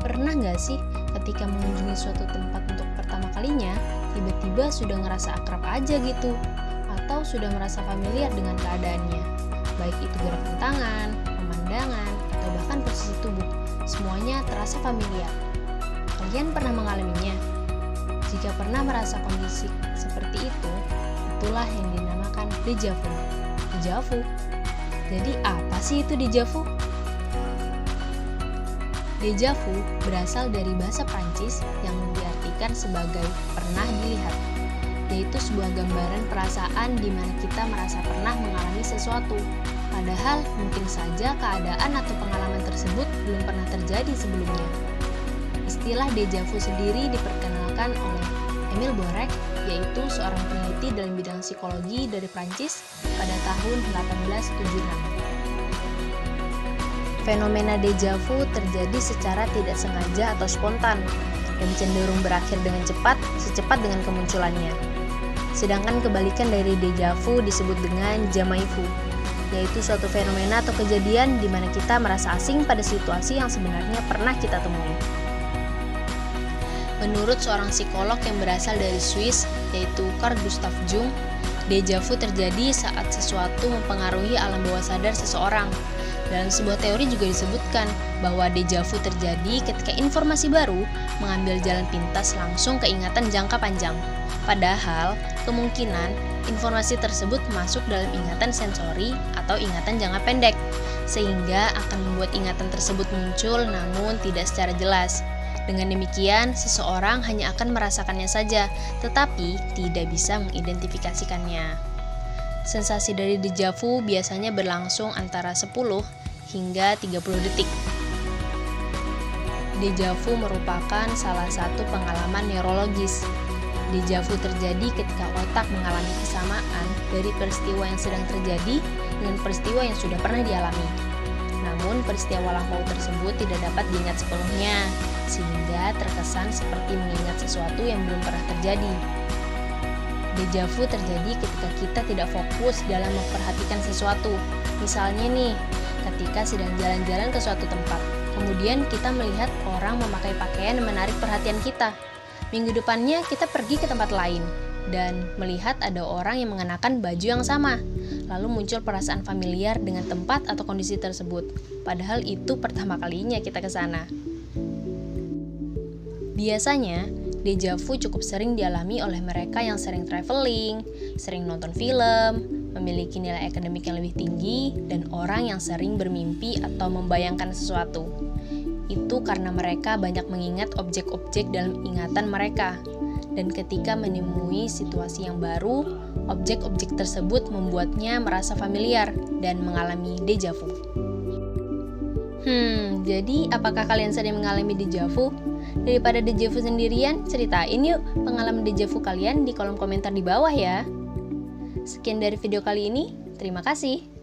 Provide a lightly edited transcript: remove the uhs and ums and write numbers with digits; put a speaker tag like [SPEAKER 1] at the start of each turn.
[SPEAKER 1] Pernah nggak sih ketika mengunjungi suatu tempat untuk pertama kalinya, tiba-tiba sudah ngerasa akrab aja gitu? Atau sudah merasa familiar dengan keadaannya? Baik itu gerakan tangan, pemandangan, atau bahkan posisi tubuh, semuanya terasa familiar. Kalian pernah mengalaminya? Jika pernah merasa kondisi seperti itu, itulah yang dinamakan déjà vu. Déjà vu. Jadi apa sih itu déjà vu? Déjà vu berasal dari bahasa Prancis yang diartikan sebagai pernah dilihat, yaitu sebuah gambaran perasaan di mana kita merasa pernah mengalami sesuatu, padahal mungkin saja keadaan atau pengalaman tersebut belum pernah terjadi sebelumnya. Istilah déjà vu sendiri diperkenalkan oleh Emile Borek, yaitu seorang peneliti dalam bidang psikologi dari Prancis pada tahun 1876. Fenomena déjà vu terjadi secara tidak sengaja atau spontan dan cenderung berakhir dengan cepat, secepat dengan kemunculannya. Sedangkan kebalikan dari déjà vu disebut dengan jamais vu, yaitu suatu fenomena atau kejadian di mana kita merasa asing pada situasi yang sebenarnya pernah kita temui. Menurut seorang psikolog yang berasal dari Swiss, yaitu Carl Gustav Jung, déjà vu terjadi saat sesuatu mempengaruhi alam bawah sadar seseorang. Dalam sebuah teori juga disebutkan bahwa déjà vu terjadi ketika informasi baru mengambil jalan pintas langsung ke ingatan jangka panjang. Padahal, kemungkinan informasi tersebut masuk dalam ingatan sensori atau ingatan jangka pendek, sehingga akan membuat ingatan tersebut muncul namun tidak secara jelas. Dengan demikian, seseorang hanya akan merasakannya saja, tetapi tidak bisa mengidentifikasikannya. Sensasi dari déjà vu biasanya berlangsung antara 10 hingga 30 detik. Déjà vu merupakan salah satu pengalaman neurologis. Déjà vu terjadi ketika otak mengalami kesamaan dari peristiwa yang sedang terjadi dengan peristiwa yang sudah pernah dialami. Namun, peristiwa lampau tersebut tidak dapat diingat sepenuhnya, sehingga terkesan seperti mengingat sesuatu yang belum pernah terjadi. Déjà vu terjadi ketika kita tidak fokus dalam memperhatikan sesuatu. Misalnya nih, ketika sedang jalan-jalan ke suatu tempat, kemudian kita melihat orang memakai pakaian yang menarik perhatian kita. Minggu depannya kita pergi ke tempat lain dan melihat ada orang yang mengenakan baju yang sama. Lalu muncul perasaan familiar dengan tempat atau kondisi tersebut, padahal itu pertama kalinya kita ke sana. Biasanya, déjà vu cukup sering dialami oleh mereka yang sering traveling, sering nonton film, memiliki nilai akademik yang lebih tinggi, dan orang yang sering bermimpi atau membayangkan sesuatu. Itu karena mereka banyak mengingat objek-objek dalam ingatan mereka, dan ketika menemui situasi yang baru, objek-objek tersebut membuatnya merasa familiar dan mengalami déjà vu. Jadi apakah kalian sering mengalami déjà vu? Daripada déjà vu sendirian, ceritain yuk pengalaman déjà vu kalian di kolom komentar di bawah ya. Sekian dari video kali ini, terima kasih.